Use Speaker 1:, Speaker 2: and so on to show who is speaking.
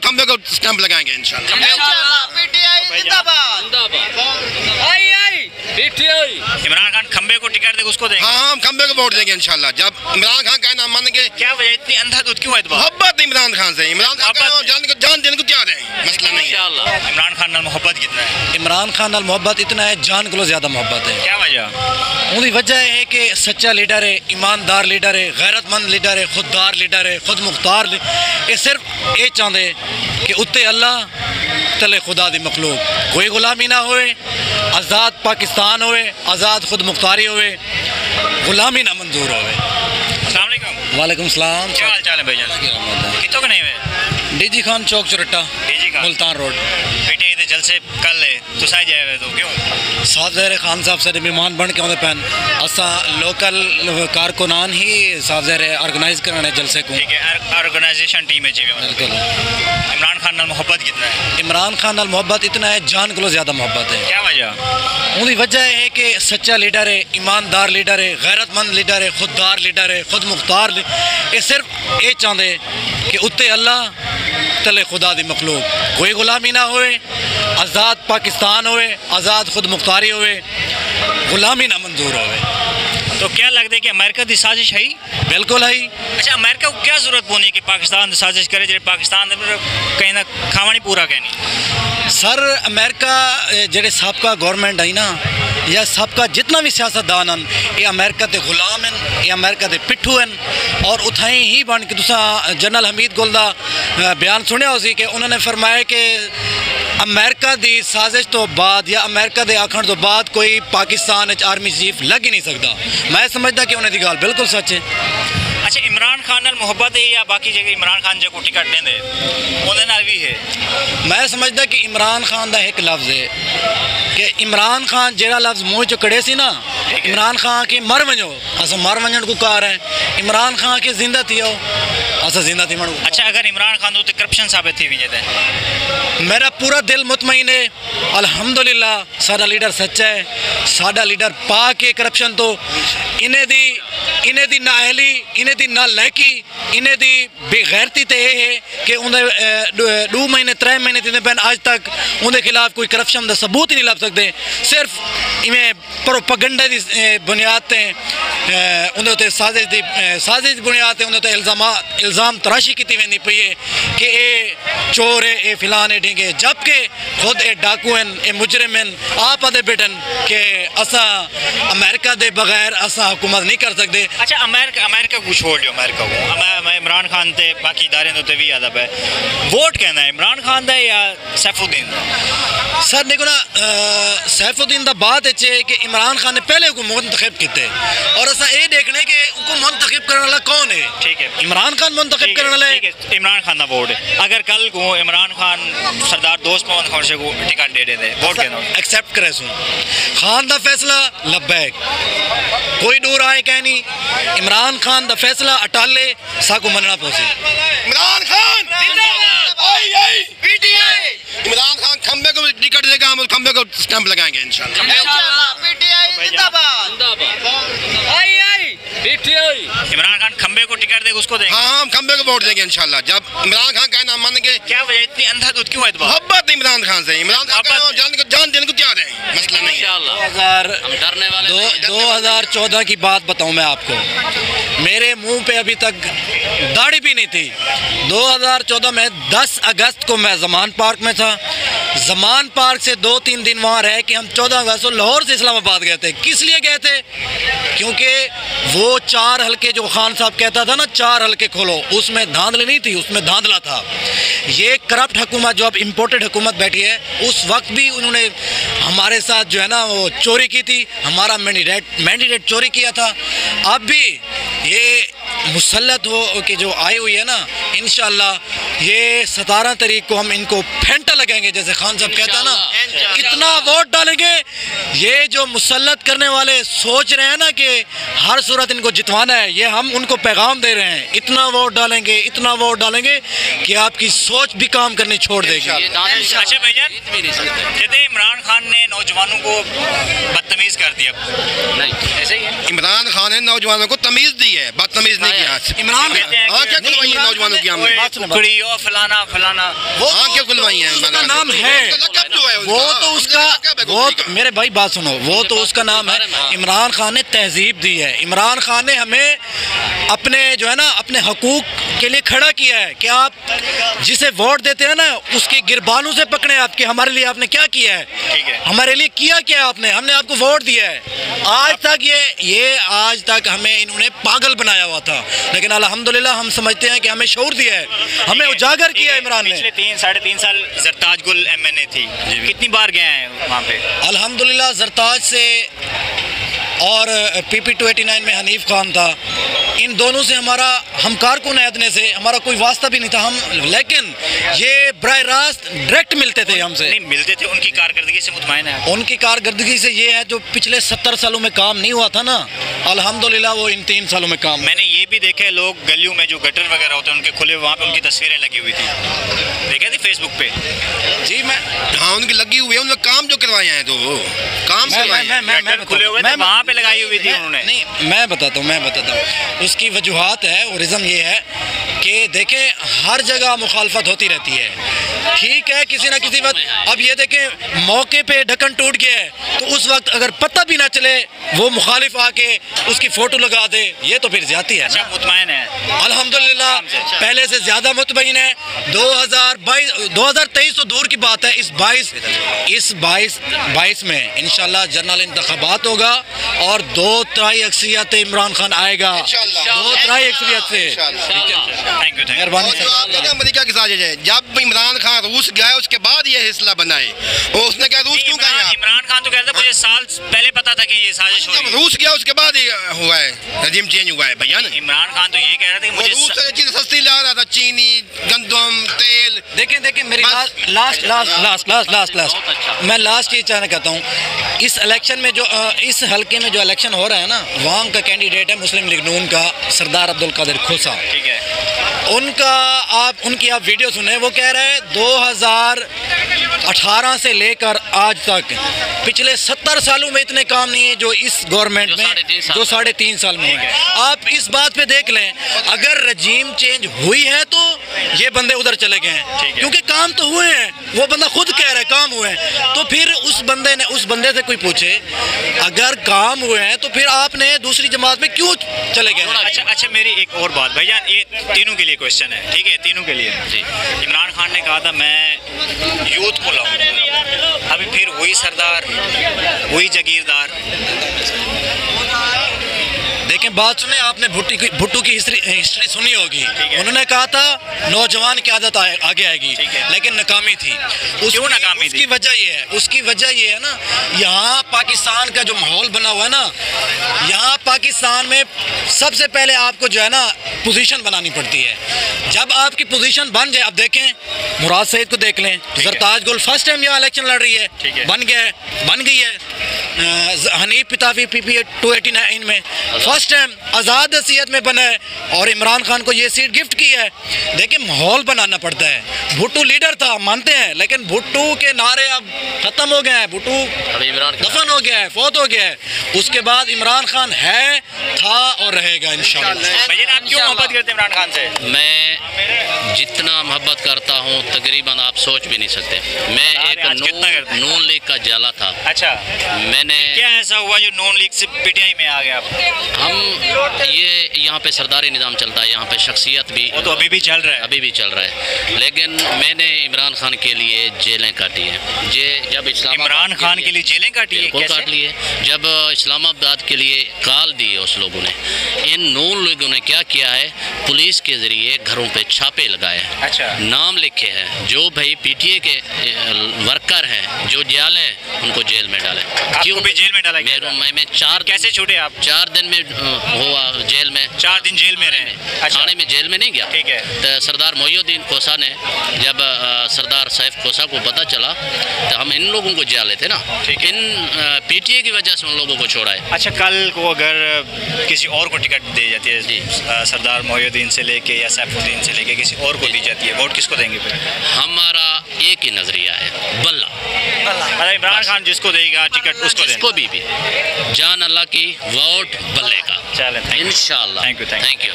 Speaker 1: खंबे को स्टंप लगाएंगे इंशाल्लाह।
Speaker 2: पीटीआई जिंदाबाद
Speaker 3: इमरान खान खंबे को टिकट देगा उसको देंगे?
Speaker 1: हाँ, हम खंबे को वोट देंगे इंशाल्लाह। जब इमरान खान का नाम मानेंगे।
Speaker 3: क्या वजह इतनी अंधाधुंध क्यों है?
Speaker 1: मोहब्बत इमरान खान से, इमरान खान जान देने को तैयार है, मसला नहीं है।
Speaker 3: इमरान खान नाल मोहब्बत कितना है?
Speaker 4: इमरान खान नाल मोहब्बत इतना है, जान को ज़्यादा मोहब्बत है।
Speaker 3: क्या वजह?
Speaker 4: उनकी वजह है कि सच्चा लीडर है, ईमानदार लीडर है, गैरतमंद लीडर है, खुददार लीडर है, खुद मुख्तार। ये सिर्फ ये चाहते कि उत्ते अल्लाह तले खुदा दी मखलूक, कोई गुलामी ना होए, आज़ाद पाकिस्तान होए, आज़ाद खुद मुख्तारी होए, गुलामी ना मंजूर होए।
Speaker 3: अस्सलाम वालेकुम।
Speaker 4: वालेकुम सलाम।
Speaker 3: क्या हाल चाल है भाईजान? कितों के नहीं हुए?
Speaker 4: डीजी खान चौक चुरट्टा,
Speaker 3: डीजी खान
Speaker 4: मुल्तान रोड।
Speaker 3: बेटे इधर जलसे कल है तो साई जाए तो क्यों?
Speaker 4: साहब ज़हर खान साहब से मेहमान बन के आते पैन, असा लोकल कारकुनान ही साहब ज़हर ऑर्गेनाइज कराने जलसे को।
Speaker 3: ठीक है, ऑर्गेनाइजेशन टीम है जी।
Speaker 4: बिल्कुल।
Speaker 3: इमरान खान नाल मोहब्बत कितना है?
Speaker 4: इमरान खान नाल मोहब्बत इतना है, जान को ज़्यादा मोहब्बत है।
Speaker 3: क्या वजह?
Speaker 4: उनकी वजह है कि सच्चा लीडर है, ईमानदार लीडर है, गैरतमंद लीडर है, खुददार लीडर है, खुद मुख्तार। ये सिर्फ ये चाहते कि उत्ते अल्लाह तले खुदा दी मखलूक, कोई गुलामी ना होए, आज़ाद पाकिस्तान होए, आज़ाद खुद मुख्तारी होए, गुलामी ना मंजूर होए।
Speaker 3: तो क्या लगता है कि अमेरिका की साजिश है?
Speaker 4: बिल्कुल है।
Speaker 3: अच्छा, अमेरिका को क्या जरूरत पौनी कि पाकिस्तान साजिश करे जो पाकिस्तान कहीं ना खावा नहीं पूरा कहनी?
Speaker 4: सर अमेरिका जेडे सबका गवर्नमेंट है ना, या सबका जितना भी सियासतदान हैं, ये अमेरिका के गुलाम हैं, ये अमेरिका के पिट्ठू हैं। और उठाई ही बन के तुसा जनरल हमीद गुल का बयान सुनिया उसी कि उन्होंने फरमाया कि अमेरिका की साजिश तो बाद या अमेरिका के आखण तो बाद कोई पाकिस्तान आर्मी चीफ लग ही नहीं सकता। मैं समझदा कि उन्हें दी गल बिल्कुल सच है।
Speaker 3: अच्छा, इमरान खान नाल मोहब्बत है या बाकी जगह इमरान खान जो टिकट देंदे उन्हें नाल भी है?
Speaker 4: मैं समझदा कि इमरान खान का एक लफ्ज़ है कि इमरान खान जेड़ा लफ्ज़ मुँह चो कड़े सी ना, इमरान खान के मर वजो अस मर वजन को कार है, इमरान खान के जिंदा थी आओ अस जिंदा थी वणु।
Speaker 3: अच्छा, अगर इमरान खान तो करप्शन साबित थी वजे तो
Speaker 4: मेरा पूरा दिल मुतमईन है, अल्हम्दुलिल्लाह साडा लीडर सच्चा है, साडा लीडर पा के करप्शन तो इन्हें दी नाअहली, इन्हें दी नालायकी, इन्हें दी बेगैरती तो यह है कि उन्हें 2 महीने 3 महीने तीन पैन आज तक उनके खिलाफ कोई करप्शन का सबूत ही नहीं लभ सकते। सिर्फ इवें प्रोपगंडा की बुनियाद से उन्हें उत्ते साजिश बुनियाद से उन्हें इल्ज़ाम तराशी की वेंदी पई है कि ये चोर है, ये फिलान है, ढींगे, जबकि खुद ये डाकू हैं, ये मुजरिम हैं। आप आदे बेटन कि असा अमेरिका के बगैर असा हुकूमत नहीं कर सकते।
Speaker 3: अच्छा, अमेरिका को छोड़ लो, अमेरिका को इमरान खान ते बाकी इदारे तो भी अदब है। वोट कहना है इमरान खान का या सैफुद्दीन?
Speaker 4: सर देखो ना, सैफुद्दीन का बात है कि इमरान खान ने पहले को मुंतखब किए और असा ये देखने कि उनको मुंतखब करने वाला कौन है।
Speaker 3: ठीक है,
Speaker 4: इमरान खान मुंतखब करने वाला है।
Speaker 3: इमरान खान का वोट है। अगर कल को इमरान खान सरदार दोस्त मोहम्मद खौशे को टिकट दे दे वोट कहना
Speaker 4: एक्सेप्ट करे सुन खान का फैसला लब्बैक, कोई दूर आए कह नहीं। इमरान खान का फैसला अटाले साको मनना पोसी।
Speaker 1: इमरान खान इमरान खान खंबे को टिकट देगा, हम खंबे को स्टंप लगाएंगे इंशाल्लाह।
Speaker 2: पीटीआई जिंदाबाद
Speaker 3: इमरान खान खंबे को टिकट देगा उसको देंगे?
Speaker 1: हाँ, हम खंबे को वोट देंगे इंशाल्लाह। जब इमरान खान का नाम मानेंगे।
Speaker 3: क्या वजह इतनी अंधाधुंध क्यों है?
Speaker 1: मोहब्बत इमरान खान से, इमरान खान जान देने को तैयार है, मसला नहीं है।
Speaker 4: 2014 की बात बताऊं मैं आपको, मेरे मुंह पे अभी तक दाढ़ी भी नहीं थी। 2014 में 10 अगस्त को मैं जमान पार्क में था। जमान पार्क से 2-3 दिन वहाँ रह के हम 14 अगस्त को लाहौर से इस्लामाबाद गए थे। किस लिए गए थे? क्योंकि वो 4 हल्के जो खान साहब कहता था ना, 4 हल्के खोलो, उसमें धांधली नहीं थी, उसमें धांधला था। ये करप्ट हुकूमत जो अब इम्पोर्टेड हुकूमत बैठी है, उस वक्त भी उन्होंने हमारे साथ जो है ना वो चोरी की थी, हमारा मैंडेट चोरी किया था। अब भी ये मुसल्लत हो कि जो आई हुई है ना, इंशाल्लाह ये 17 तारीख को हम इनको फेंटा लगेंगे, जैसे खान साहब कहता ना, कितना वोट डालेंगे। ये जो मुसल्लत करने वाले सोच रहे हैं ना कि हर सूरत इनको जितवाना है, ये हम उनको पैगाम दे रहे हैं, इतना वोट डालेंगे, इतना वोट डालेंगे कि आपकी सोच भी काम करनी छोड़ देगी।
Speaker 3: अच्छा भाईजान, कहते इमरान खान ने नौजवानों को बदतमीज कर दिया, नहीं ऐसे ही है?
Speaker 1: इमरान खान ने नौजवानों को तमीज़ दी है, बदतमीज़ नहीं नहीं किया।
Speaker 4: इमरान
Speaker 1: आंखें खुलवाई हैं नौजवानों की हमने,
Speaker 3: कुड़ियों फलाना फलाना,
Speaker 1: आंखें खुलवाई हैं।
Speaker 4: उसका नाम है, वो तो उसका, वो मेरे भाई बात सुनो, वो तो उसका नाम है। इमरान खान ने तहजीब दी है। इमरान खान ने हमें अपने जो है ना अपने हकूक के लिए खड़ा किया है कि आप जिसे वोट देते हैं ना उसके गिरबानों से पकड़े आपके, हमारे लिए आपने क्या किया है,
Speaker 3: ठीक है,
Speaker 4: हमारे लिए किया क्या आपने, हमने आपको वोट दिया है। आज तक ये आज तक हमें इन्होंने पागल बनाया हुआ था, लेकिन अल्हम्दुलिल्लाह हम समझते हैं कि हमें शऊर दिया है, हमें उजागर किया है इमरान ने।
Speaker 3: पिछले 3-3.5 साल जरताज गुल MNA थी, कितनी बार गए हैं वहाँ पे?
Speaker 4: अल्हम्दुलिल्लाह जरताज से और PP 289 में हनीफ खान था, इन दोनों से हमारा हमकार को नैदने से हमारा कोई वास्ता भी नहीं था हम, लेकिन ये बराह रास्त डायरेक्ट मिलते थे हमसे।
Speaker 3: नहीं मिलते थे, उनकी कारकर्दगी से मुतमईन है?
Speaker 4: उनकी कारकर्दगी से ये है जो पिछले 70 सालों में काम नहीं हुआ था ना, अल्हम्दुलिल्लाह वो इन 3 सालों में काम।
Speaker 3: मैंने ये भी देखे लोग गलियों में जो गटर वगैरह होते हैं उनके खुले, वहाँ पे उनकी तस्वीरें लगी हुई थी, देखे थी फेसबुक पे?
Speaker 4: जी मैं,
Speaker 1: हाँ उनकी लगी हुई है, उन्होंने काम जो करवाए हैं तो वो काम
Speaker 3: मैं खुले हुए थे, वहाँ पे लगाई हुई थी उन्होंने।
Speaker 4: नहीं मैं बताता हूँ उसकी वजूहात है और रिज़म ये है कि देखें हर जगह मुखालफत होती रहती है, ठीक है, किसी ना किसी वक्त। अब ये देखें मौके पे ढक्कन टूट गया है तो उस वक्त अगर पता भी ना चले वो मुखालिफ आके उसकी फ़ोटो लगा दे, ये तो फिर ज्यादती है ना।
Speaker 3: मुतमईन है
Speaker 4: अल्हम्दुलिल्लाह, पहले से ज़्यादा मुतमईन है। 2023 तो दूर की बात है, इस 22 में इंशाल्लाह जनरल इंतखाबात होगा और 2/3 अक्सरियत इमरान खान आएगा, 2/3 अक्सरियत से।
Speaker 3: थैंक यू,
Speaker 4: मेहरबानी।
Speaker 1: अमेरिका की साजिश है, जब इमरान खान रूस गया उसके बाद ये हिस्सा बनाए, और उसने क्या रूस क्यों कहा?
Speaker 3: इमरान खान तो कहता मुझे साल पहले पता था कि ये साजिश हो रही है।
Speaker 1: रूस गया उसके बाद ही हुआ है, रजीम चेंज हुआ है भैया ना।
Speaker 3: इमरान खान तो ये कह रहा था कि मुझे
Speaker 1: रूस से चीज़ सस्ती ला रहा था, चीनी, गंदम, तेल।
Speaker 4: देखें मेरी लास्ट मैं लास्ट ये चाहना कहता हूँ, इस इलेक्शन में जो इस हल्के में जो इलेक्शन हो रहा है ना, वहाँ का कैंडिडेट है मुस्लिम लीग नून का सरदार अब्दुल कादिर खोसा।
Speaker 3: ठीक है,
Speaker 4: उनकी आप वीडियो सुने, वो कह रहे हैं 2018 से लेकर आज तक पिछले 70 सालों में इतने काम नहीं है जो इस गवर्नमेंट में, जो 3.5 साल में हुए हैं। आप इस बात पे देख लें, अगर रजीम चेंज हुई है तो ये बंदे उधर चले गए हैं, क्योंकि काम तो हुए हैं, वो बंदा खुद कह रहा है काम हुए हैं। तो फिर उस बंदे से कोई पूछे अगर काम हुए हैं तो फिर आपने दूसरी जमात में क्यों चले गए?
Speaker 3: अच्छा मेरी एक और बात भैया, ये तीनों के लिए क्वेश्चन है, ठीक है, तीनों के लिए जी। इमरान खान ने कहा था मैं यूथ को लाऊंगा, अभी फिर वही सरदार, वही जागीरदार।
Speaker 4: देखें बात सुने, आपने भुट्टो की हिस्ट्री सुनी होगी, उन्होंने कहा था नौजवान की आदत आगे आएगी, लेकिन नाकामी थी।
Speaker 3: क्यों नाकामी?
Speaker 4: उसकी वजह ये है ना, यहाँ पाकिस्तान का जो माहौल बना हुआ है ना, यहाँ पाकिस्तान में सबसे पहले आपको जो है ना पोजीशन बनानी पड़ती है। जब आपकी पोजीशन बन जाए, अब देखें मुराद सईद को देख लें, जरताज गुल फर्स्ट टाइम यहाँ इलेक्शन लड़ रही है, बन गई है। हनीफ पिताफी PP 289 में फर्स्ट टाइम आज़ाद हसीयत में बना है और इमरान खान को ये सीट गिफ्ट की है। देखिए माहौल बनाना पड़ता है। भुट्टो लीडर था मानते हैं, लेकिन भुट्टो के नारे अब खत्म हो गए हैं, भुट्टो दफन हो गया है, फौत हो गया है। उसके बाद इमरान खान है, था और रहेगा इंशाल्लाह।
Speaker 3: आप क्यों मोहब्बत करते हैं इमरान खान से?
Speaker 5: मैं जितना मोहब्बत करता हूँ तकरीबन आप सोच भी नहीं सकते। मैं एक नून लीग का जाला था।
Speaker 3: अच्छा,
Speaker 5: मैंने
Speaker 3: क्या ऐसा हुआ जो नून लीग से PTI में आ गया?
Speaker 5: हम ये यहाँ पे सरदारी निज़ाम चलता है, यहाँ पे शख्सियत भी,
Speaker 3: वो तो अभी भी चल रहा है,
Speaker 5: लेकिन मैंने इमरान खान के लिए जेलें काटी हैं। जब
Speaker 3: इमरान खान के लिए जेलें काटी है?
Speaker 5: काट लिए। जब इस्लामाबाद के लिए कॉल दी है उस लोगों ने, इन नून लोगों ने क्या किया है, पुलिस के जरिए घरों पे छापे लगाए हैं।
Speaker 3: अच्छा,
Speaker 5: नाम लिखे हैं, जो भाई PTA के वर्कर हैं जो जाले हैं उनको जेल में डाले।
Speaker 3: क्यों भी जेल में डाला गया?
Speaker 5: मैं 4
Speaker 3: कैसे छूटे आप?
Speaker 5: 4 दिन में हुआ जेल में,
Speaker 3: 4 दिन जेल में रहे।
Speaker 5: थाने में जेल में नहीं गया।
Speaker 3: ठीक है।
Speaker 5: तो सरदार मोहिउद्दीन खोसा ने, जब सरदार सैफ खोसा को पता चला तो हम इन लोगों को जाले थे ना, इन PTA की वजह से उन लोगों को छोड़ा है।
Speaker 3: अच्छा, कल को अगर किसी और को टिकट दी जाती है, सरदार मोहिउद्दीन से लेके या सैफुद्दीन से लेके किसी और को दी जाती है, वोट किसको देंगे फिर?
Speaker 5: हमारा एक ही नजरिया है, बल्ला।
Speaker 3: इमरान खान जिसको देगा टिकट उसको
Speaker 5: भी जान अल्लाह की, वोट बल्ले का।
Speaker 3: चलें,
Speaker 5: इंशाअल्लाह।
Speaker 3: Thank you.